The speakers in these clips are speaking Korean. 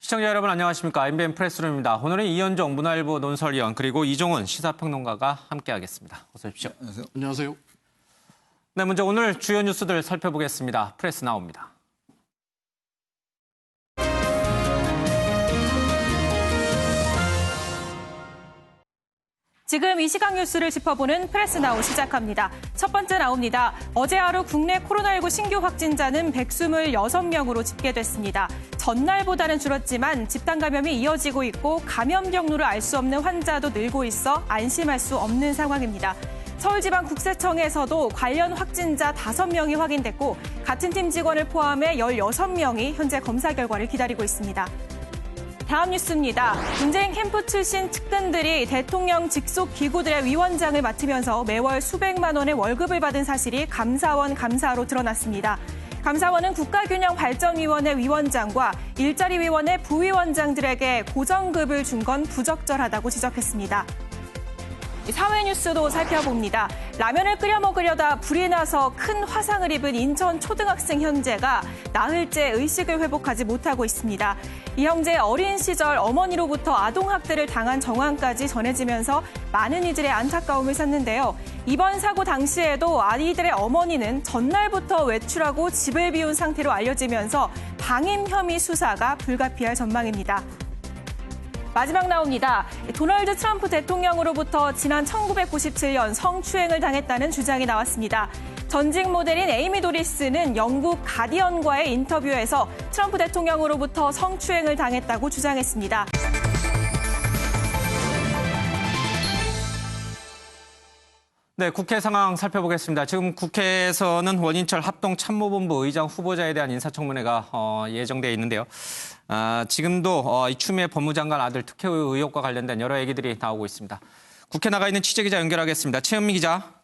시청자 여러분 안녕하십니까. MBN 프레스룸입니다. 오늘은 이현종 문화일보 논설위원 그리고 이종훈 시사평론가가 함께하겠습니다. 어서 오십시오. 안녕하세요. 안녕하세요. 네, 먼저 오늘 주요 뉴스들 살펴보겠습니다. 프레스 나옵니다. 지금 이 시각 뉴스를 짚어보는 프레스나우 시작합니다. 첫 번째 나옵니다. 어제 하루 국내 코로나19 신규 확진자는 126명으로 집계됐습니다. 전날보다는 줄었지만 집단 감염이 이어지고 있고 감염 경로를 알 수 없는 환자도 늘고 있어 안심할 수 없는 상황입니다. 서울지방국세청에서도 관련 확진자 5명이 확인됐고 같은 팀 직원을 포함해 16명이 현재 검사 결과를 기다리고 있습니다. 다음 뉴스입니다. 문재인 캠프 출신 측근들이 대통령 직속 기구들의 위원장을 맡으면서 매월 수백만 원의 월급을 받은 사실이 감사원 감사로 드러났습니다. 감사원은 국가균형발전위원회 위원장과 일자리위원회 부위원장들에게 고정급을 준 건 부적절하다고 지적했습니다. 사회 뉴스도 살펴봅니다. 라면을 끓여 먹으려다 불이 나서 큰 화상을 입은 인천 초등학생 현재가 나흘째 의식을 회복하지 못하고 있습니다. 이 형제 어린 시절 어머니로부터 아동학대를 당한 정황까지 전해지면서 많은 이들의 안타까움을 샀는데요. 이번 사고 당시에도 아이들의 어머니는 전날부터 외출하고 집을 비운 상태로 알려지면서 방임 혐의 수사가 불가피할 전망입니다. 마지막 나옵니다. 도널드 트럼프 대통령으로부터 지난 1997년 성추행을 당했다는 주장이 나왔습니다. 전직 모델인 에이미 도리스는 영국 가디언과의 인터뷰에서 트럼프 대통령으로부터 성추행을 당했다고 주장했습니다. 네, 국회 상황 살펴보겠습니다. 지금 국회에서는 원인철 합동참모본부 의장 후보자에 대한 인사청문회가 예정돼 있는데요. 지금도 이 추미애 법무장관 아들 특혜 의혹과 관련된 여러 얘기들이 나오고 있습니다. 국회 나가 있는 취재기자 연결하겠습니다. 최은미 기자.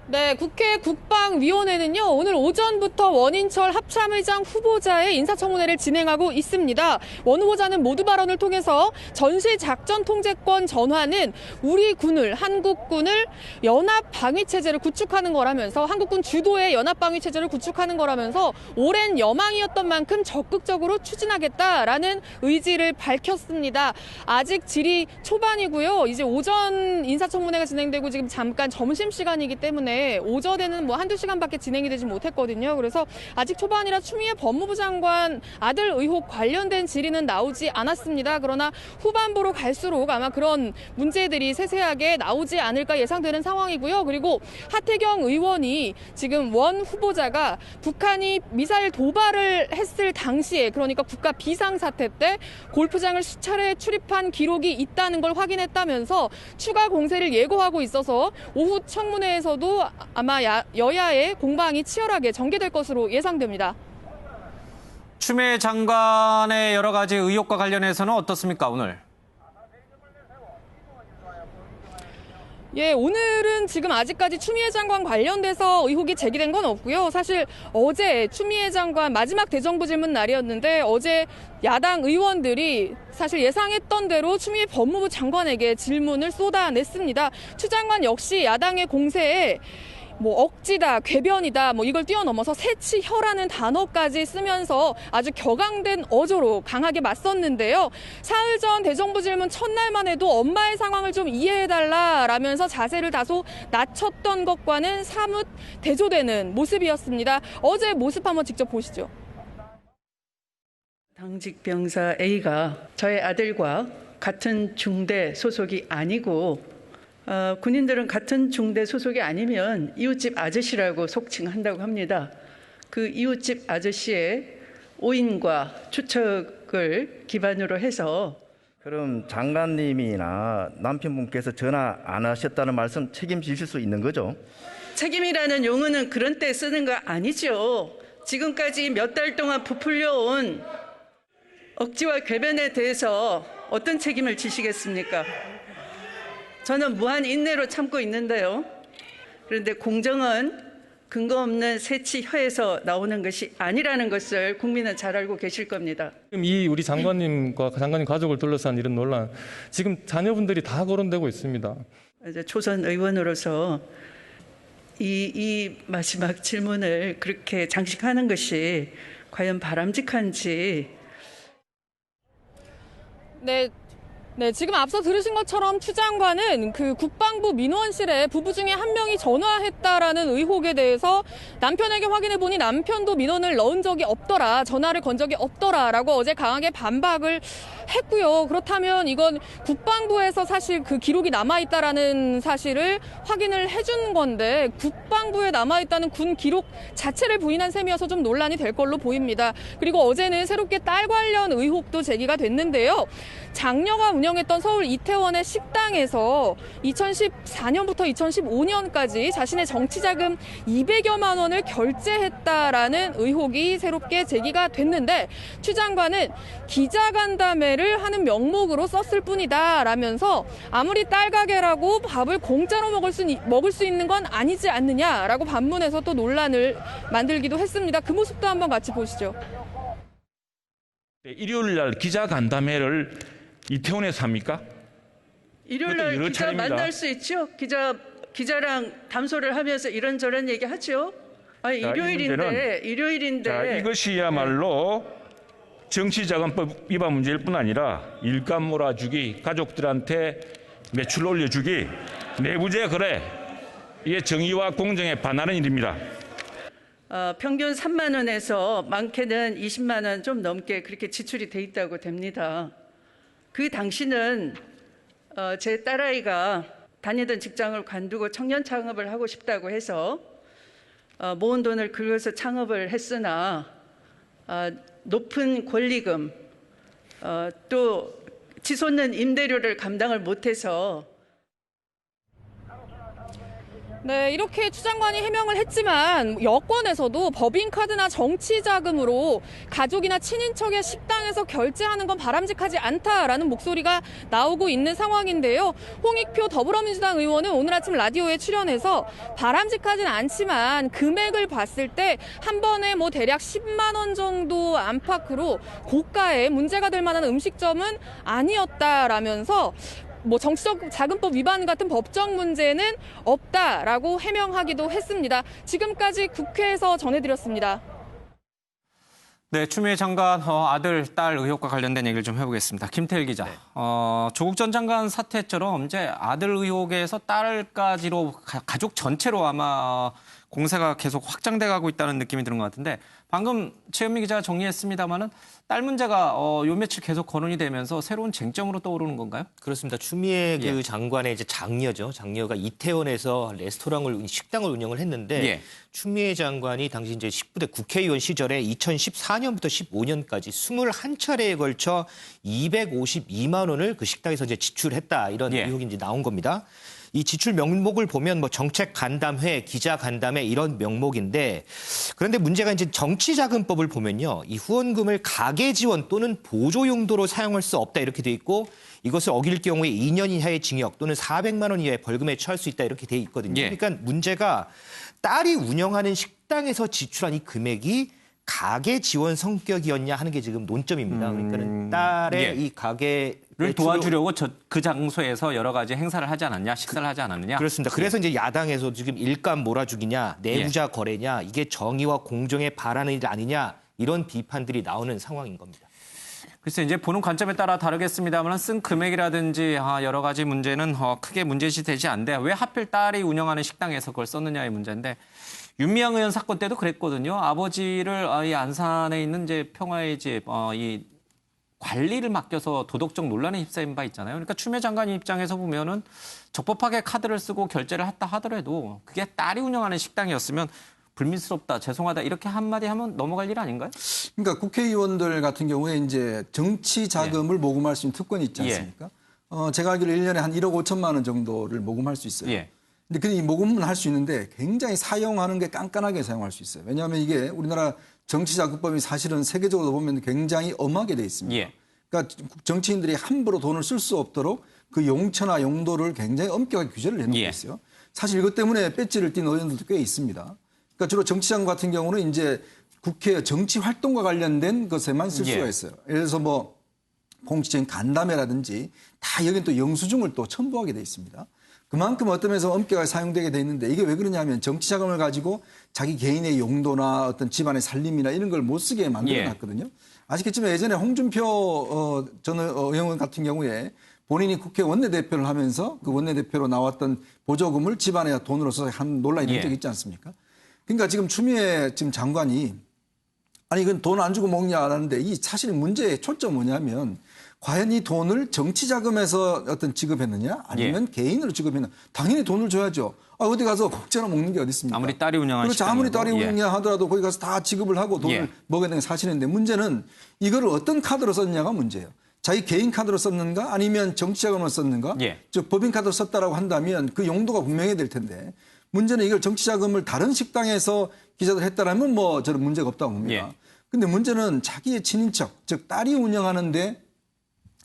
네, 국회 국방위원회는요, 오늘 오전부터 원인철 합참의장 후보자의 인사청문회를 진행하고 있습니다. 원 후보자는 모두 발언을 통해서 전시작전통제권 전환은 우리 군을, 한국군을 연합방위체제를 구축하는 거라면서 한국군 주도의 연합방위체제를 구축하는 거라면서 오랜 여망이었던 만큼 적극적으로 추진하겠다라는 의지를 밝혔습니다. 아직 질의 초반이고요. 이제 오전 인사청문회가 진행되고 지금 잠깐 점심시간이기 때문에 오전에는 한두 시간밖에 진행이 되지 못했거든요. 그래서 아직 초반이라 추미애 법무부 장관 아들 의혹 관련된 질의는 나오지 않았습니다. 그러나 후반부로 갈수록 아마 그런 문제들이 세세하게 나오지 않을까 예상되는 상황이고요. 그리고 하태경 의원이 지금 원 후보자가 북한이 미사일 도발을 했을 당시에, 그러니까 국가 비상사태 때 골프장을 수차례 출입한 기록이 있다는 걸 확인했다면서 추가 공세를 예고하고 있어서 오후 청문회에서도 아마 여야의 공방이 치열하게 전개될 것으로 예상됩니다. 추미애 장관의 여러 가지 의혹과 관련해서는 어떻습니까, 오늘? 예, 오늘은 지금 아직까지 추미애 장관 관련돼서 의혹이 제기된 건 없고요. 사실 어제 추미애 장관 마지막 대정부 질문 날이었는데 어제 야당 의원들이 사실 예상했던 대로 추미애 법무부 장관에게 질문을 쏟아냈습니다. 추 장관 역시 야당의 공세에 억지다, 궤변이다, 이걸 뛰어넘어서 새치혀라는 단어까지 쓰면서 아주 격앙된 어조로 강하게 맞섰는데요. 사흘 전 대정부 질문 첫날만 해도 엄마의 상황을 좀 이해해달라라면서 자세를 다소 낮췄던 것과는 사뭇 대조되는 모습이었습니다. 어제 모습 한번 직접 보시죠. 당직 병사 A가 저의 아들과 같은 중대 소속이 아니고 군인들은 같은 중대 소속이 아니면 이웃집 아저씨라고 속칭한다고 합니다. 그 이웃집 아저씨의 오인과 추측을 기반으로 해서 그럼 장관님이나 남편분께서 전화 안 하셨다는 말씀 책임지실 수 있는 거죠? 책임이라는 용어는 그런 때 쓰는 거 아니죠. 지금까지 몇 달 동안 부풀려온 억지와 궤변에 대해서 어떤 책임을 지시겠습니까? 저는 무한 인내로 참고 있는데요. 그런데 공정은 근거 없는 새치혀에서 나오는 것이 아니라는 것을 국민은 잘 알고 계실 겁니다. 지금 이 우리 장관님과 장관님 가족을 둘러싼 이런 논란, 지금 자녀분들이 다 거론되고 있습니다. 초선 의원으로서 이 마지막 질문을 그렇게 장식하는 것이 과연 바람직한지. 네, 지금 앞서 들으신 것처럼 추 장관은 그 국방부 민원실에 부부 중에 한 명이 전화했다라는 의혹에 대해서 남편에게 확인해보니 남편도 민원을 넣은 적이 없더라, 전화를 건 적이 없더라라고 어제 강하게 반박을 했고요. 그렇다면 이건 국방부에서 사실 그 기록이 남아있다라는 사실을 확인을 해준 건데 국방부에 남아있다는 군 기록 자체를 부인한 셈이어서 좀 논란이 될 걸로 보입니다. 그리고 어제는 새롭게 딸 관련 의혹도 제기가 됐는데요. 장녀가 운영했던 서울 이태원의 식당에서 2014년부터 2015년까지 자신의 정치자금 200여만 원을 결제했다라는 의혹이 새롭게 제기가 됐는데 추 장관은 기자간담회를 하는 명목으로 썼을 뿐이다 라면서 아무리 딸 가게라고 밥을 공짜로 먹을 수 있는 건 아니지 않느냐라고 반문해서 또 논란을 만들기도 했습니다. 그 모습도 한번 같이 보시죠. 일요일 날 기자간담회를 이태원에서 합니까? 일요일 날 여러 기자 차례입니다. 만날 수 있죠? 기자랑 담소를 하면서 이런저런 얘기 하죠? 아니, 자, 일요일인데. 자, 이것이야말로 정치자금법 위반 문제일 뿐 아니라 일감 몰아주기, 가족들한테 매출 올려주기, 내부재 거래, 이게 정의와 공정에 반하는 일입니다. 평균 3만 원에서 많게는 20만 원 좀 넘게 그렇게 지출이 돼 있다고 됩니다. 그 당시는 제 딸아이가 다니던 직장을 관두고 청년 창업을 하고 싶다고 해서 모은 돈을 긁어서 창업을 했으나 높은 권리금 또 치솟는 임대료를 감당을 못해서 네, 이렇게 추 장관이 해명을 했지만 여권에서도 법인카드나 정치자금으로 가족이나 친인척의 식당에서 결제하는 건 바람직하지 않다라는 목소리가 나오고 있는 상황인데요. 홍익표 더불어민주당 의원은 오늘 아침 라디오에 출연해서 바람직하진 않지만 금액을 봤을 때 한 번에 뭐 대략 10만 원 정도 안팎으로 고가의 문제가 될 만한 음식점은 아니었다라면서 뭐 정치적 자금법 위반 같은 법적 문제는 없다라고 해명하기도 했습니다. 지금까지 국회에서 전해드렸습니다. 네, 추미애 장관 아들, 딸 의혹과 관련된 얘기를 좀 해보겠습니다. 김태일 기자. 네. 조국 전 장관 사태처럼 이제 아들 의혹에서 딸까지로 가족 전체로 아마 공세가 계속 확장돼 가고 있다는 느낌이 드는 것 같은데 방금 최현미 기자가 정리했습니다마는 딸 문제가 요 며칠 계속 거론이 되면서 새로운 쟁점으로 떠오르는 건가요? 그렇습니다. 추미애 예. 그 장관의 이제 장녀죠. 장녀가 이태원에서 식당을 운영을 했는데 예. 추미애 장관이 당시 이제 19대 국회의원 시절에 2014년부터 15년까지 21차례에 걸쳐 252만 원을 그 식당에서 이제 지출했다 이런 예. 의혹이 이제 나온 겁니다. 이 지출 명목을 보면 뭐 정책 간담회, 기자 간담회 이런 명목인데 그런데 문제가 이제 정치자금법을 보면요. 이 후원금을 가계 지원 또는 보조 용도로 사용할 수 없다 이렇게 돼 있고 이것을 어길 경우에 2년 이하의 징역 또는 400만 원 이하의 벌금에 처할 수 있다 이렇게 돼 있거든요. 예. 그러니까 문제가 딸이 운영하는 식당에서 지출한 이 금액이 가계 지원 성격이었냐 하는 게 지금 논점입니다. 그러니까는 딸의 예. 이 가계 를 도와주려고 그 장소에서 여러 가지 행사를 하지 않았냐, 식사를 하지 않았느냐. 그렇습니다. 그래서 이제 야당에서 지금 일감 몰아주기냐, 내부자 거래냐, 이게 정의와 공정에 바라는 일 아니냐 이런 비판들이 나오는 상황인 겁니다. 글쎄 이제 보는 관점에 따라 다르겠습니다만 쓴 금액이라든지 여러 가지 문제는 크게 문제시 되지 않는데 왜 하필 딸이 운영하는 식당에서 그걸 썼느냐의 문제인데 윤미향 의원 사건 때도 그랬거든요. 아버지를 이 안산에 있는 이제 평화의 집 이 관리를 맡겨서 도덕적 논란에 휩싸인 바 있잖아요. 그러니까 추미애 장관 입장에서 보면은 적법하게 카드를 쓰고 결제를 했다 하더라도 그게 딸이 운영하는 식당이었으면 불미스럽다, 죄송하다 이렇게 한마디 하면 넘어갈 일 아닌가요? 그러니까 국회의원들 같은 경우에 이제 정치 자금을 모금할 수 있는 특권이 있지 않습니까? 제가 알기로 1년에 한 1억 5천만 원 정도를 모금할 수 있어요. 예. 근데 이 모금은 할 수 있는데 굉장히 사용하는 게 깐깐하게 사용할 수 있어요. 왜냐하면 이게 우리나라 정치자금법이 사실은 세계적으로 보면 굉장히 엄하게 돼 있습니다. 예. 그러니까 정치인들이 함부로 돈을 쓸 수 없도록 그 용처나 용도를 굉장히 엄격하게 규제를 해놓고 예. 있어요. 사실 이것 때문에 배지를 띈 의원들도 꽤 있습니다. 그러니까 주로 정치장 같은 경우는 이제 국회 정치 활동과 관련된 것에만 쓸 수가 있어요. 예를 들어서 뭐 공식적인 간담회라든지 다 여긴 또 영수증을 또 첨부하게 돼 있습니다. 그만큼 어떤 면에서 엄격하게 사용되게 돼 있는데 이게 왜 그러냐면 정치 자금을 가지고 자기 개인의 용도나 어떤 집안의 살림이나 이런 걸 못 쓰게 만들어 놨거든요. 아시겠지만 예전에 홍준표 전 의원 같은 경우에 본인이 국회 원내대표를 하면서 그 원내대표로 나왔던 보조금을 집안에 돈으로 써서 한 논란이 된 적이 있지 않습니까? 그러니까 지금 추미애 지금 장관이 아니 이건 돈 안 주고 먹냐 안 하는데 이 사실 문제의 초점 뭐냐면 과연 이 돈을 정치 자금에서 어떤 지급했느냐 아니면 개인으로 지급했느냐. 당연히 돈을 줘야죠. 어디 가서 공짜로 먹는 게 어디 있습니까? 아무리 딸이 운영하는 그렇죠. 아무리 딸이 식당이고. 운영하더라도 거기 가서 다 지급을 하고 돈을 먹어야 되는 게 사실인데 문제는 이거를 어떤 카드로 썼느냐가 문제예요. 자기 개인 카드로 썼는가 아니면 정치 자금으로 썼는가. 즉 법인 카드로 썼다라고 한다면 그 용도가 분명해야 될 텐데 문제는 이걸 정치 자금을 다른 식당에서 기자들 했다라면 뭐 저는 문제가 없다고 봅니다. 근데 문제는 자기의 친인척 즉 딸이 운영하는데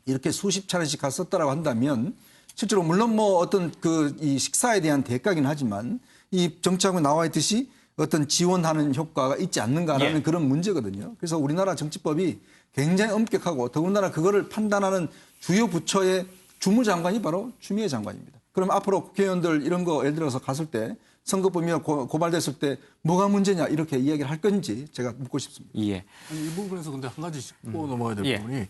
이렇게 수십 차례씩 가서 썼다라고 한다면 실제로 물론 뭐 어떤 이 식사에 대한 대가긴 하지만 이 정치하고 나와 있듯이 어떤 지원하는 효과가 있지 않는가라는 그런 문제거든요. 그래서 우리나라 정치법이 굉장히 엄격하고 더군다나 그거를 판단하는 주요 부처의 주무장관이 바로 추미애 장관입니다. 그럼 앞으로 국회의원들 이런 거 예를 들어서 갔을 때 선거법이나 고발됐을 때 뭐가 문제냐 이렇게 이야기를 할 건지 제가 묻고 싶습니다. 아니, 이 부분에서 근데 한 가지 짚고 넘어가야 될 부분이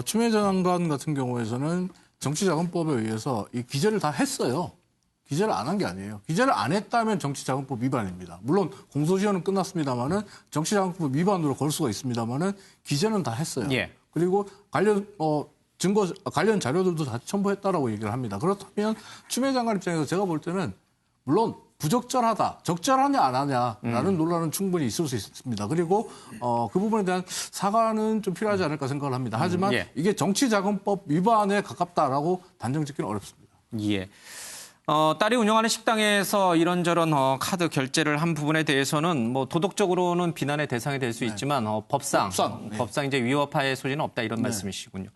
추미애 장관 같은 경우에서는 정치자금법에 의해서 이 기재를 다 했어요. 기재를 안 한 게 아니에요. 기재를 안 했다면 정치자금법 위반입니다. 물론 공소시효는 끝났습니다만은 정치자금법 위반으로 걸 수가 있습니다만은 기재는 다 했어요. 그리고 관련 관련 자료들도 다 첨부했다라고 얘기를 합니다. 그렇다면 추미애 장관 입장에서 제가 볼 때는 물론 부적절하다, 적절하냐 안 하냐라는 논란은 충분히 있을 수 있습니다. 그리고 그 부분에 대한 사과는 좀 필요하지 않을까 생각을 합니다. 하지만 이게 정치자금법 위반에 가깝다라고 단정짓기는 어렵습니다. 딸이 운영하는 식당에서 이런저런 카드 결제를 한 부분에 대해서는 뭐 도덕적으로는 비난의 대상이 될 수 있지만 법상 이제 위법할 소지는 없다 이런 말씀이시군요.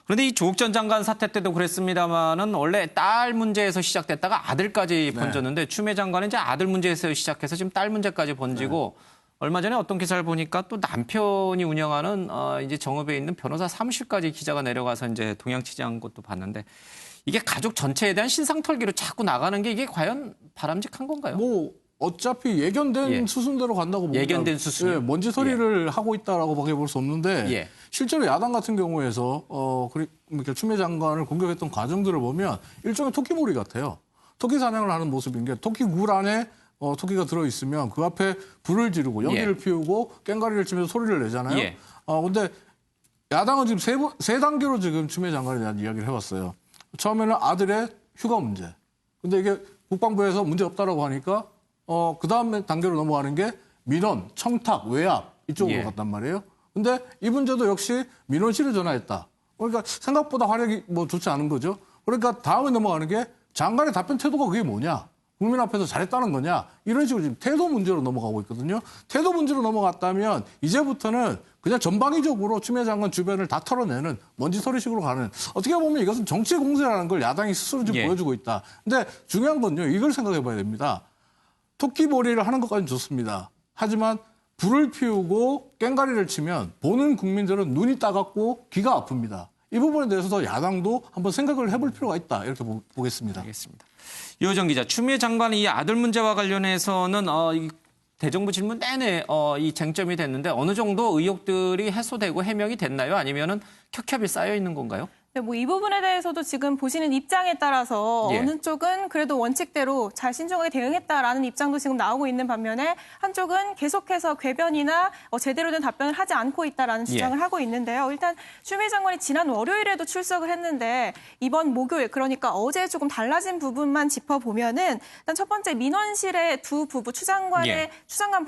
그런데 이 조국 전 장관 사태 때도 그랬습니다만은 원래 딸 문제에서 시작됐다가 아들까지 번졌는데 추미애 장관은 이제 아들 문제에서 시작해서 지금 딸 문제까지 번지고 얼마 전에 어떤 기사를 보니까 또 남편이 운영하는 이제 정읍에 있는 변호사 사무실까지 기자가 내려가서 이제 동향 취재한 것도 봤는데 이게 가족 전체에 대한 신상털기로 자꾸 나가는 게 이게 과연 바람직한 건가요? 뭐 어차피 예견된 수순대로 간다고 봅니다. 예견된 수순. 먼지 소리를 하고 있다라고밖에 볼 수 없는데 실제로 야당 같은 경우에서 그러니까 추미애 장관을 공격했던 과정들을 보면 일종의 토끼몰이 같아요. 토끼 사냥을 하는 모습인 게 토끼 굴 안에 토끼가 들어 있으면 그 앞에 불을 지르고 연기를 피우고 깽가리를 치면서 소리를 내잖아요. 근데 야당은 지금 세 단계로 지금 추미애 장관에 대한 이야기를 해왔어요. 처음에는 아들의 휴가 문제. 근데 이게 국방부에서 문제 없다라고 하니까 그 다음 단계로 넘어가는 게 민원, 청탁, 외압 이쪽으로 갔단 말이에요. 근데 이 문제도 역시 민원실에 전화했다. 그러니까 생각보다 화력이 뭐 좋지 않은 거죠. 그러니까 다음에 넘어가는 게 장관의 답변 태도가 그게 뭐냐. 국민 앞에서 잘했다는 거냐. 이런 식으로 지금 태도 문제로 넘어가고 있거든요. 태도 문제로 넘어갔다면 이제부터는 그냥 전방위적으로 추미애 장관 주변을 다 털어내는 먼지 소리식으로 가는 어떻게 보면 이것은 정치 공세라는 걸 야당이 스스로 지금 보여주고 있다. 근데 중요한 건요. 이걸 생각해 봐야 됩니다. 토끼몰이를 하는 것까지는 좋습니다. 하지만 불을 피우고 깽가리를 치면 보는 국민들은 눈이 따갑고 귀가 아픕니다. 이 부분에 대해서도 야당도 한번 생각을 해볼 필요가 있다. 이렇게 보겠습니다. 알겠습니다. 유호정 기자, 추미애 장관의 이 아들 문제와 관련해서는 이 대정부 질문 내내 이 쟁점이 됐는데 어느 정도 의혹들이 해소되고 해명이 됐나요? 아니면은 켜켜이 쌓여 있는 건가요? 네, 뭐 이 부분에 대해서도 지금 보시는 입장에 따라서 어느 쪽은 그래도 원칙대로 잘 신중하게 대응했다라는 입장도 지금 나오고 있는 반면에 한쪽은 계속해서 궤변이나 제대로 된 답변을 하지 않고 있다라는 주장을 하고 있는데요. 일단 추미애 장관이 지난 월요일에도 출석을 했는데 이번 목요일 그러니까 어제 조금 달라진 부분만 짚어보면은 일단 첫 번째 민원실의 두 부부 추 장관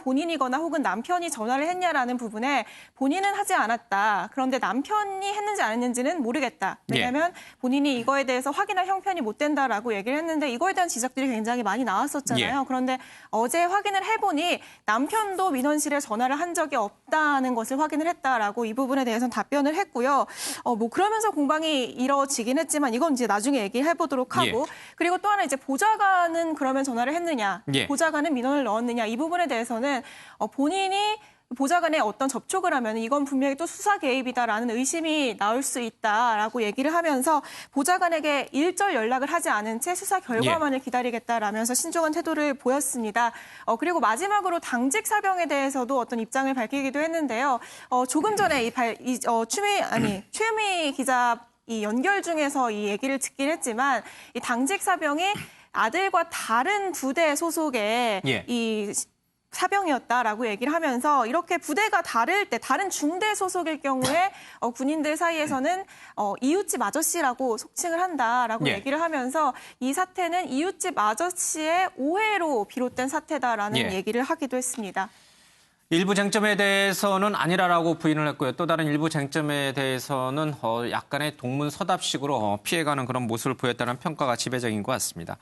본인이거나 혹은 남편이 전화를 했냐라는 부분에 본인은 하지 않았다. 그런데 남편이 했는지 안 했는지는 모르겠다. 왜냐하면 본인이 이거에 대해서 확인할 형편이 못 된다라고 얘기를 했는데 이거에 대한 지적들이 굉장히 많이 나왔었잖아요. 그런데 어제 확인을 해보니 남편도 민원실에 전화를 한 적이 없다는 것을 확인을 했다라고 이 부분에 대해서는 답변을 했고요. 뭐 그러면서 공방이 이뤄지긴 했지만 이건 이제 나중에 얘기해 보도록 하고 그리고 또 하나 이제 보좌관은 그러면 전화를 했느냐, 보좌관은 민원을 넣었느냐 이 부분에 대해서는 본인이 보좌관의 어떤 접촉을 하면 이건 분명히 또 수사 개입이다라는 의심이 나올 수 있다라고 얘기를 하면서 보좌관에게 일절 연락을 하지 않은 채 수사 결과만을 기다리겠다라면서 신중한 태도를 보였습니다. 그리고 마지막으로 당직 사병에 대해서도 어떤 입장을 밝히기도 했는데요. 조금 전에 최유미 기자 이 연결 중에서 이 얘기를 듣긴 했지만 이 당직 사병이 아들과 다른 부대 소속의 이 사병이었다라고 얘기를 하면서 이렇게 부대가 다를 때 다른 중대 소속일 경우에 군인들 사이에서는 이웃집 아저씨라고 속칭을 한다라고 얘기를 하면서 이 사태는 이웃집 아저씨의 오해로 비롯된 사태다라는 얘기를 하기도 했습니다. 일부 쟁점에 대해서는 아니라라고 부인을 했고요. 또 다른 일부 쟁점에 대해서는 약간의 동문서답식으로 피해가는 그런 모습을 보였다는 평가가 지배적인 것 같습니다.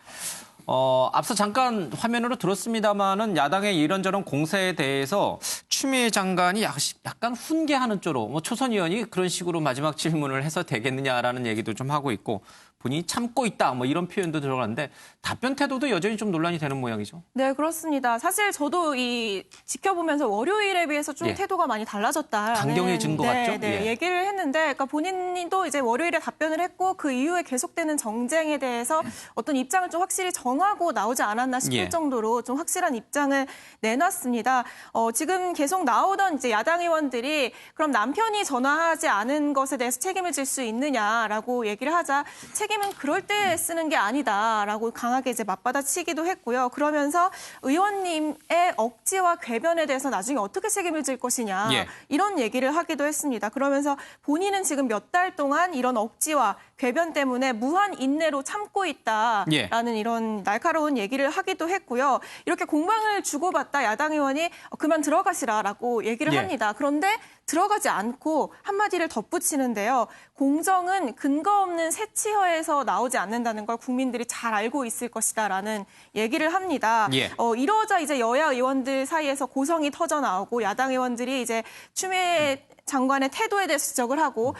앞서 잠깐 화면으로 들었습니다마는 야당의 이런저런 공세에 대해서 추미애 장관이 약간 훈계하는 쪽으로 초선 의원이 그런 식으로 마지막 질문을 해서 되겠느냐라는 얘기도 좀 하고 있고 본인이 참고 있다 이런 표현도 들어가는데 답변 태도도 여전히 좀 논란이 되는 모양이죠. 네, 그렇습니다. 사실 저도 이 지켜보면서 월요일에 비해서 좀 태도가 많이 달라졌다. 강경해진 것 같죠? 네, 얘기를 했는데 그러니까 본인도 이제 월요일에 답변을 했고 그 이후에 계속되는 정쟁에 대해서 어떤 입장을 좀 확실히 정하고 나오지 않았나 싶을 정도로 좀 확실한 입장을 내놨습니다. 지금 계속 나오던 이제 야당 의원들이 그럼 남편이 전화하지 않은 것에 대해서 책임을 질 수 있느냐라고 얘기를 하자 책임은 그럴 때 쓰는 게 아니다라고 강하게 이제 맞받아치기도 했고요. 그러면서 의원님의 억지와 궤변에 대해서 나중에 어떻게 책임을 질 것이냐 이런 얘기를 하기도 했습니다. 그러면서 본인은 지금 몇 달 동안 이런 억지와 궤변 때문에 무한 인내로 참고 있다라는 이런 날카로운 얘기를 하기도 했고요. 이렇게 공방을 주고받다 야당 의원이 그만 들어가시라라고 얘기를 합니다. 그런데 들어가지 않고 한마디를 덧붙이는데요. 공정은 근거 없는 새치허에서 나오지 않는다는 걸 국민들이 잘 알고 있을 것이다라는 얘기를 합니다. 이러자 이제 여야 의원들 사이에서 고성이 터져 나오고 야당 의원들이 이제 추미애 장관의 태도에 대해서 지적을 하고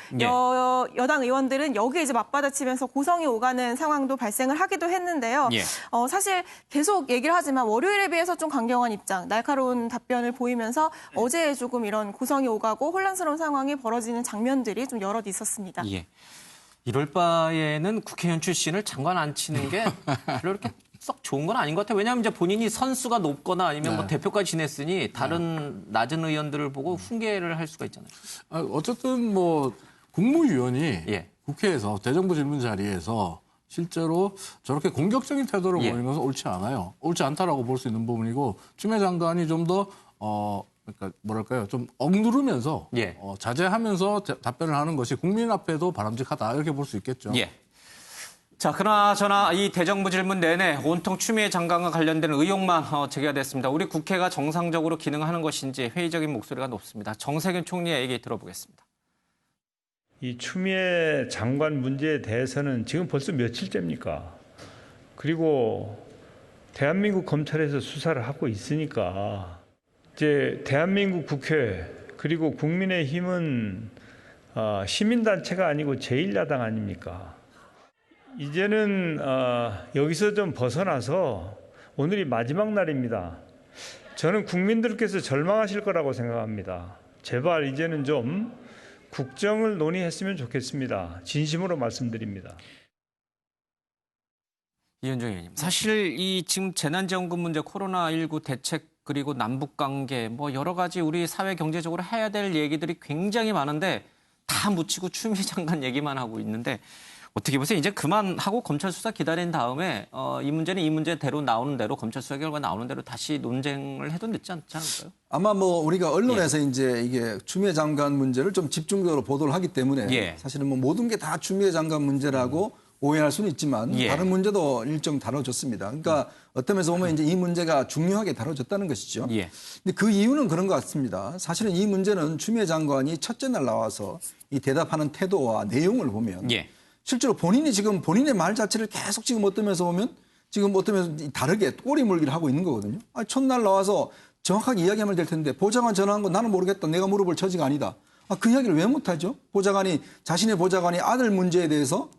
여당 의원들은 여기에 이제 맞받아치면서 고성이 오가는 상황도 발생을 하기도 했는데요. 사실 계속 얘기를 하지만 월요일에 비해서 좀 강경한 입장, 날카로운 답변을 보이면서 어제 조금 이런 고성이 오가고 혼란스러운 상황이 벌어지는 장면들이 좀 여럿 있었습니다. 이럴 바에는 국회의원 출신을 장관 안 치는 게 별로 이렇게 썩 좋은 건 아닌 것 같아요. 왜냐하면 이제 본인이 선수가 높거나 아니면 뭐 대표까지 지냈으니 다른 낮은 의원들을 보고 훈계를 할 수가 있잖아요. 어쨌든 뭐 국무위원이 국회에서 대정부 질문 자리에서 실제로 저렇게 공격적인 태도를 보이는 것은 옳지 않아요. 옳지 않다라고 볼 수 있는 부분이고 추미애 장관이 좀 더 그러니까 뭐랄까요, 좀 억누르면서 자제하면서 답변을 하는 것이 국민 앞에도 바람직하다 이렇게 볼 수 있겠죠. 자, 그나저나 이 대정부 질문 내내 온통 추미애 장관과 관련된 의혹만 제기가 됐습니다. 우리 국회가 정상적으로 기능하는 것인지 회의적인 목소리가 높습니다. 정세균 총리의 얘기 들어보겠습니다. 이 추미애 장관 문제에 대해서는 지금 벌써 며칠째입니까? 그리고 대한민국 검찰에서 수사를 하고 있으니까 이제 대한민국 국회 그리고 국민의힘은 시민단체가 아니고 제1야당 아닙니까? 이제는 여기서 좀 벗어나서 오늘이 마지막 날입니다. 저는 국민들께서 절망하실 거라고 생각합니다. 제발 이제는 좀 국정을 논의했으면 좋겠습니다. 진심으로 말씀드립니다. 이현정 의원님, 사실 이 지금 재난지원금 문제, 코로나19 대책 그리고 남북관계 뭐 여러 가지 우리 사회 경제적으로 해야 될 얘기들이 굉장히 많은데 다 묻히고 추미애 장관 얘기만 하고 있는데 어떻게 보세요? 이제 그만하고 검찰 수사 기다린 다음에 이 문제는 이 문제대로 나오는 대로 검찰 수사 결과 나오는 대로 다시 논쟁을 해도 늦지 않지 않을까요? 아마 뭐 우리가 언론에서 이제 이게 추미애 장관 문제를 좀 집중적으로 보도를 하기 때문에 사실은 뭐 모든 게 다 추미애 장관 문제라고 오해할 수는 있지만 다른 문제도 일정 다뤄졌습니다. 그러니까 어떤 면에서 보면 이제 이 문제가 중요하게 다뤄졌다는 것이죠. 근데 그 이유는 그런 것 같습니다. 사실은 이 문제는 추미애 장관이 첫째 날 나와서 이 대답하는 태도와 내용을 보면 실제로 본인이 지금 본인의 말 자체를 계속 지금 어떤 면에서 보면 지금 어떤 면에서 다르게 꼬리 물기를 하고 있는 거거든요. 첫날 나와서 정확하게 이야기하면 될 텐데 보좌관 전화한 거 나는 모르겠다. 내가 물어볼 처지가 아니다. 그 이야기를 왜 못하죠? 자신의 보좌관이 아들 문제에 대해서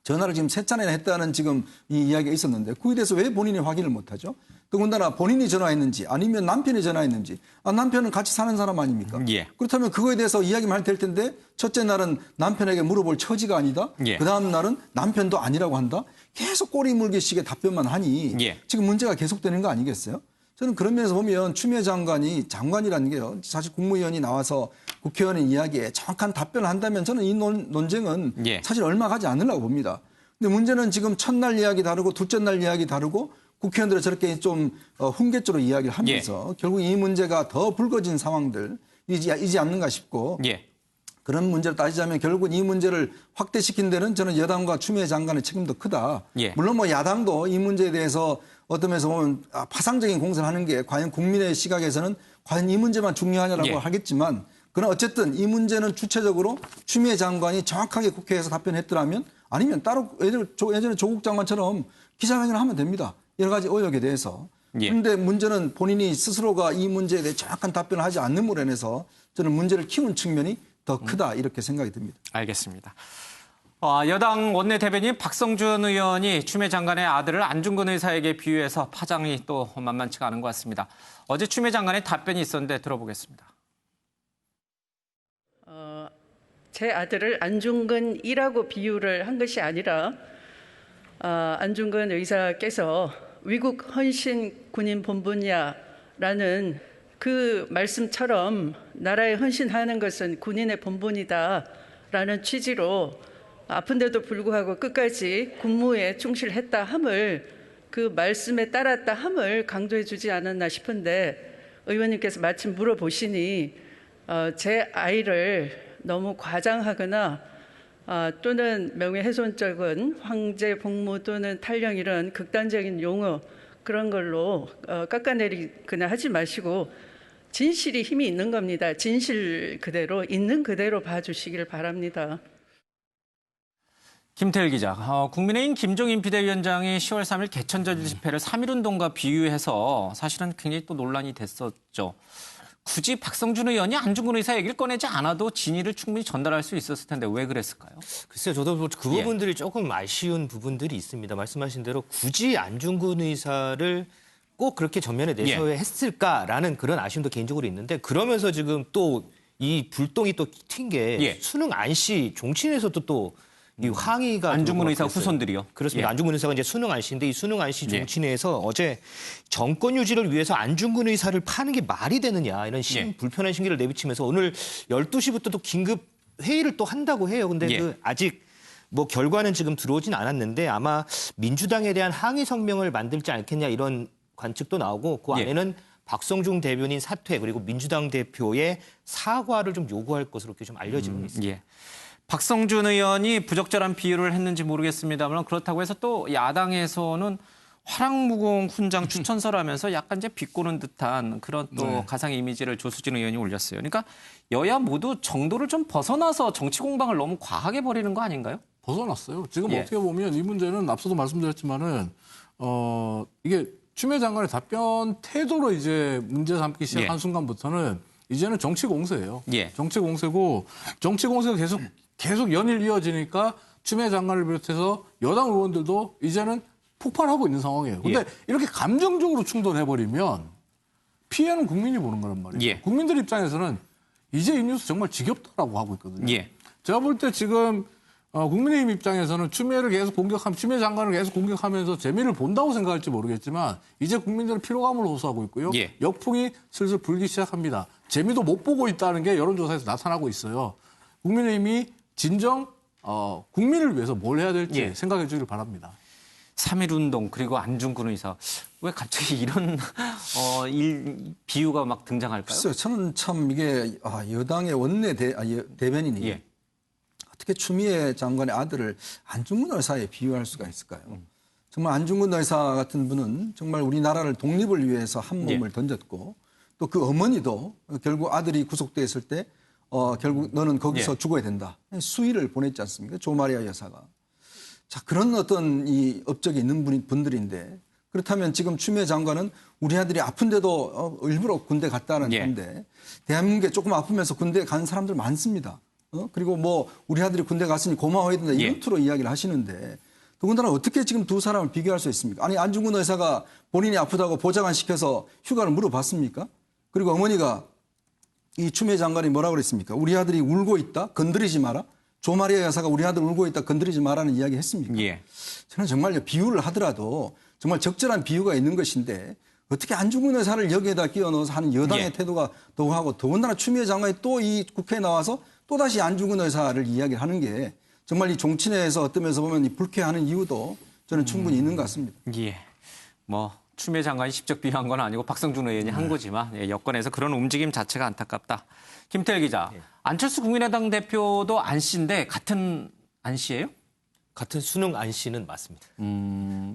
전화를 지금 3차례나 했다는 지금 이 이야기가 있었는데 그에 대해서 왜 본인이 확인을 못하죠? 더군다나 본인이 전화했는지 아니면 남편이 전화했는지 남편은 같이 사는 사람 아닙니까? 예. 그렇다면 그거에 대해서 이야기만 해도 될 텐데 첫째 날은 남편에게 물어볼 처지가 아니다. 예. 그다음 날은 남편도 아니라고 한다. 계속 꼬리 물기식의 답변만 하니 예. 지금 문제가 계속되는 거 아니겠어요? 저는 그런 면에서 보면 추미애 장관이라는 게요. 사실 국무위원이 나와서 국회의원의 이야기에 정확한 답변을 한다면 저는 이 논쟁은 예. 사실 얼마 가지 않으려고 봅니다. 근데 문제는 지금 첫날 이야기 다르고 둘째 날 이야기 다르고 국회의원들이 저렇게 좀 훈계적으로 이야기를 하면서 결국 이 문제가 더 불거진 상황들이지 않는가 싶고 예. 그런 문제를 따지자면 결국은 이 문제를 확대시킨 데는 저는 여당과 추미애 장관의 책임도 크다. 예. 물론 뭐 야당도 이 문제에 대해서 어떤 면에서 보면 파상적인 공세를 하는 게 과연 국민의 시각에서는 과연 이 문제만 중요하냐라고 예. 하겠지만 그러나 어쨌든 이 문제는 주체적으로 추미애 장관이 정확하게 국회에서 답변했더라면 아니면 따로 예전에 조국 장관처럼 기자회견을 하면 됩니다. 여러 가지 의혹에 대해서. 예. 그런데 문제는 본인이 스스로가 이 문제에 대해 정확한 답변을 하지 않는으로 인해서 저는 문제를 키운 측면이 더 크다 이렇게 생각이 듭니다. 알겠습니다. 여당 원내대변인 박성준 의원이 추미애 장관의 아들을 안중근 의사에게 비유해서 파장이 또 만만치가 않은 것 같습니다. 어제 추미애 장관의 답변이 있었는데 들어보겠습니다. 제 아들을 안중근이라고 비유를 한 것이 아니라 안중근 의사께서 위국 헌신 군인 본분이야라는 그 말씀처럼 나라에 헌신하는 것은 군인의 본분이다라는 취지로 아픈데도 불구하고 끝까지 군무에 충실했다 함을 그 말씀에 따랐다 함을 강조해 주지 않았나 싶은데 의원님께서 마침 물어보시니 제 아이를 너무 과장하거나 또는 명예훼손적인 황제 복무 또는 탈령 이런 극단적인 용어 그런 걸로 깎아내리거나 하지 마시고 진실이 힘이 있는 겁니다. 진실 그대로 있는 그대로 봐주시길 바랍니다. 김태일 기자, 국민의힘 김종인 비대위원장이 10월 3일 개천절 집회를 3.1운동과 비유해서 사실은 굉장히 또 논란이 됐었죠. 굳이 박성준 의원이 안중근 의사 얘기를 꺼내지 않아도 진위를 충분히 전달할 수 있었을 텐데 왜 그랬을까요? 글쎄요, 저도 그 부분들이 조금 아쉬운 부분들이 있습니다. 말씀하신 대로 굳이 안중근 의사를 꼭 그렇게 전면에 내세워야 했을까라는 그런 아쉬움도 개인적으로 있는데 그러면서 지금 또 이 불똥이 또 튄 게 수능 안씨 종친에서도 또 이 항의가 안중근 의사 그랬어요. 후손들이요. 그렇습니다. 안중근 의사가 이제 수능 안씨인데 이 수능 안씨 종친회에서 어제 정권 유지를 위해서 안중근 의사를 파는 게 말이 되느냐 이런 불편한 심기를 내비치면서 오늘 12시부터 또 긴급 회의를 또 한다고 해요. 근데 그 아직 뭐 결과는 지금 들어오진 않았는데 아마 민주당에 대한 항의 성명을 만들지 않겠냐 이런 관측도 나오고 그 안에는 박성중 대변인 사퇴 그리고 민주당 대표의 사과를 좀 요구할 것으로 이렇게 좀 알려지고 있습니다. 박성준 의원이 부적절한 비유를 했는지 모르겠습니다만 그렇다고 해서 또 야당에서는 화랑무공 훈장 추천서라면서 약간 이제 비꼬는 듯한 그런 또 가상 이미지를 조수진 의원이 올렸어요. 그러니까 여야 모두 정도를 좀 벗어나서 정치 공방을 너무 과하게 벌이는 거 아닌가요? 벗어났어요. 지금 어떻게 보면 이 문제는 앞서도 말씀드렸지만은 이게 추미애 장관의 답변 태도로 이제 문제 삼기 시작한 순간부터는 이제는 정치 공세예요. 정치 공세고 정치 공세가 계속 연일 이어지니까 추미애 장관을 비롯해서 여당 의원들도 이제는 폭발하고 있는 상황이에요. 근데 이렇게 감정적으로 충돌해버리면 피해는 국민이 보는 거란 말이에요. 국민들 입장에서는 이제 이 뉴스 정말 지겹다라고 하고 있거든요. 제가 볼 때 지금 국민의힘 입장에서는 추미애 장관을 계속 공격하면서 재미를 본다고 생각할지 모르겠지만 이제 국민들은 피로감을 호소하고 있고요. 역풍이 슬슬 불기 시작합니다. 재미도 못 보고 있다는 게 여론조사에서 나타나고 있어요. 국민의힘이 진정 국민을 위해서 뭘 해야 될지 생각해 주길 바랍니다. 3.1운동 그리고 안중근 의사 왜 갑자기 이런 비유가 막 등장할까요? 글쎄요. 저는 참 이게 여당의 원내 대변인이 어떻게 추미애 장관의 아들을 안중근 의사에 비유할 수가 있을까요? 정말 안중근 의사 같은 분은 정말 우리나라를 독립을 위해서 한 몸을 던졌고 또 그 어머니도 결국 아들이 구속돼 있을 때 결국 너는 거기서 죽어야 된다. 수의를 보냈지 않습니까? 조마리아 여사가. 자, 그런 어떤 이 업적이 있는 분들인데 그렇다면 지금 추미애 장관은 우리 아들이 아픈데도 일부러 군대 갔다는 건데 대한민국에 조금 아프면서 군대 간 사람들 많습니다. 그리고 뭐 우리 아들이 군대 갔으니 고마워해야 된다 이런 투로 이야기를 하시는데 더군다나 어떻게 지금 두 사람을 비교할 수 있습니까? 아니 안중근 의사가 본인이 아프다고 보좌 안 시켜서 휴가를 물어봤습니까? 그리고 어머니가 이 추미애 장관이 뭐라고 그랬습니까? 우리 아들이 울고 있다? 건드리지 마라? 조마리아 여사가 우리 아들 울고 있다? 건드리지 마라는 이야기 했습니까? 예. 저는 정말 비유를 하더라도 정말 적절한 비유가 있는 것인데 어떻게 안중근 의사를 여기에다 끼워 넣어서 하는 여당의 예. 태도가 더하고 더군다나 추미애 장관이 또 이 국회에 나와서 또다시 안중근 의사를 이야기를 하는 게 정말 이 정치내에서 어떤 면에서 보면 이 불쾌하는 이유도 저는 충분히 있는 것 같습니다. 예. 뭐 추미애 장관이 직접 비유한 건 아니고 박성준 의원이 한 거지만 예, 여권에서 그런 움직임 자체가 안타깝다. 김태일 기자, 안철수 국민의당 대표도 안 씨인데 같은 안 씨예요? 같은 수능 안 씨는 맞습니다.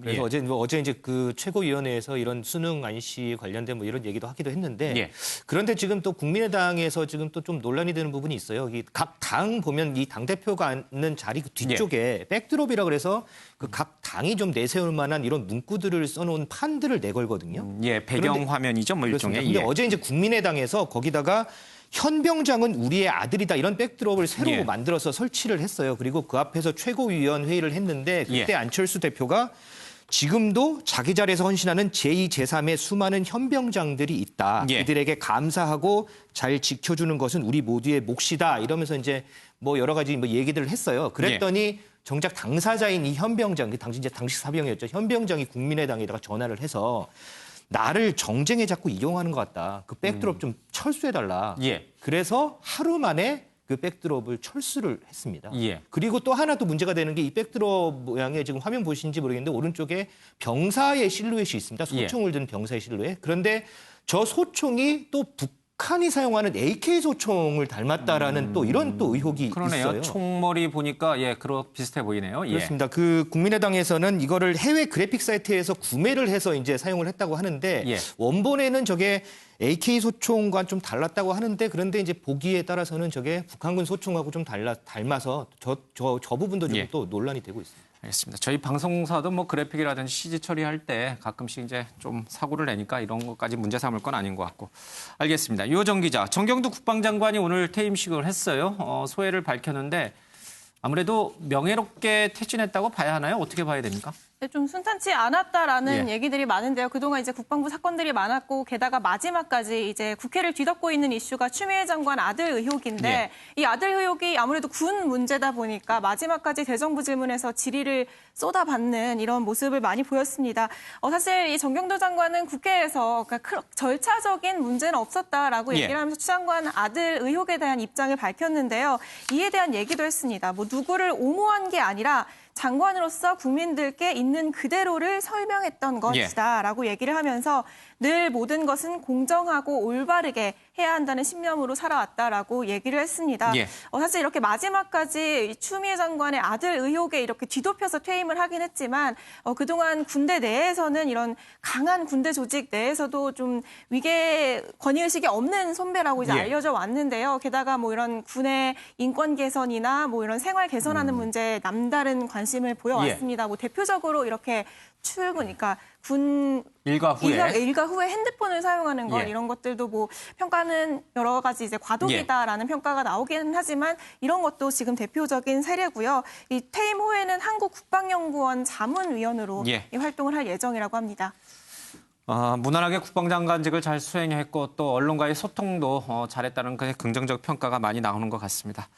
그래서 예. 어제 이제 그 최고위원회에서 이런 수능 안 씨 관련된 뭐 이런 얘기도 하기도 했는데 예. 그런데 지금 또 국민의당에서 지금 또 좀 논란이 되는 부분이 있어요. 각 당 보면 이 당 대표가 앉는 자리 그 뒤쪽에 백드롭이라 그래서 그 각 당이 좀 내세울 만한 이런 문구들을 써놓은 판들을 내걸거든요. 예, 배경 화면이죠, 뭐 일종의. 그런데 예. 어제 이제 국민의당에서 거기다가 현병장은 우리의 아들이다 이런 백드롭을 새로 예. 만들어서 설치를 했어요. 그리고 그 앞에서 최고위원 회의를 했는데 그때 예. 안철수 대표가 지금도 자기 자리에서 헌신하는 제2, 제3의 수많은 현병장들이 있다. 예. 그들에게 감사하고 잘 지켜주는 것은 우리 모두의 몫이다. 이러면서 이제 뭐 여러 가지 뭐 얘기들을 했어요. 그랬더니 정작 당사자인 이 현병장, 당시 사병이었죠. 현병장이 국민의당에다가 전화를 해서 나를 정쟁에 자꾸 이용하는 것 같다. 그 백드롭 좀 철수해달라. 예. 그래서 하루 만에 그 백드롭을 철수를 했습니다. 예. 그리고 또 하나 또 문제가 되는 게 이 백드롭 모양의 지금 화면 보시는지 모르겠는데 오른쪽에 병사의 실루엣이 있습니다. 소총을 든 병사의 실루엣. 그런데 저 소총이 또 북한이 사용하는 AK 소총을 닮았다라는 또 이런 또 의혹이 그러네요. 있어요. 총머리 보니까 예, 그런 비슷해 보이네요. 예. 그렇습니다. 그 국민의당에서는 이거를 해외 그래픽 사이트에서 구매를 해서 이제 사용을 했다고 하는데 예. 원본에는 저게 AK 소총과 좀 달랐다고 하는데 그런데 이제 보기에 따라서는 저게 북한군 소총하고 좀 닮아서 저 부분도 좀 예. 또 논란이 되고 있습니다. 알겠습니다. 저희 방송사도 뭐 그래픽이라든지 CG 처리할 때 가끔씩 이제 좀 사고를 내니까 이런 것까지 문제 삼을 건 아닌 것 같고. 알겠습니다. 유호정 기자, 정경두 국방장관이 오늘 퇴임식을 했어요. 소회를 밝혔는데 아무래도 명예롭게 퇴진했다고 봐야 하나요? 어떻게 봐야 됩니까? 좀 순탄치 않았다라는 예. 얘기들이 많은데요. 그동안 이제 국방부 사건들이 많았고 게다가 마지막까지 이제 국회를 뒤덮고 있는 이슈가 추미애 장관 아들 의혹인데 예. 이 아들 의혹이 아무래도 군 문제다 보니까 마지막까지 대정부 질문에서 질의를 쏟아받는 이런 모습을 많이 보였습니다. 사실 이 정경도 장관은 국회에서 그러니까 절차적인 문제는 없었다라고 예. 얘기를 하면서 추 장관 아들 의혹에 대한 입장을 밝혔는데요. 이에 대한 얘기도 했습니다. 뭐 누구를 옹호한 게 아니라 장관으로서 국민들께 있는 그대로를 설명했던 것이다라고 얘기를 하면서 늘 모든 것은 공정하고 올바르게 해야 한다는 신념으로 살아왔다라고 얘기를 했습니다. 예. 사실 이렇게 마지막까지 추미애 장관의 아들 의혹에 이렇게 뒤덮여서 퇴임을 하긴 했지만 그동안 군대 내에서는 이런 강한 군대 조직 내에서도 좀 위계 권위의식이 없는 선배라고 이제 예. 알려져 왔는데요. 게다가 뭐 이런 군의 인권 개선이나 뭐 이런 생활 개선하는 문제에 남다른 관심을 보여왔습니다. 뭐 대표적으로 이렇게 그러니까 군 일과 후에. 일과 후에 핸드폰을 사용하는 것 예. 이런 것들도 뭐 평가는 여러 가지 이제 과도기다라는 평가가 나오긴 하지만 이런 것도 지금 대표적인 사례고요. 이 퇴임 후에는 한국국방연구원 자문위원으로 예. 이 활동을 할 예정이라고 합니다. 무난하게 국방장관직을 잘 수행했고 또 언론과의 소통도 잘했다는 긍정적 평가가 많이 나오는 것 같습니다.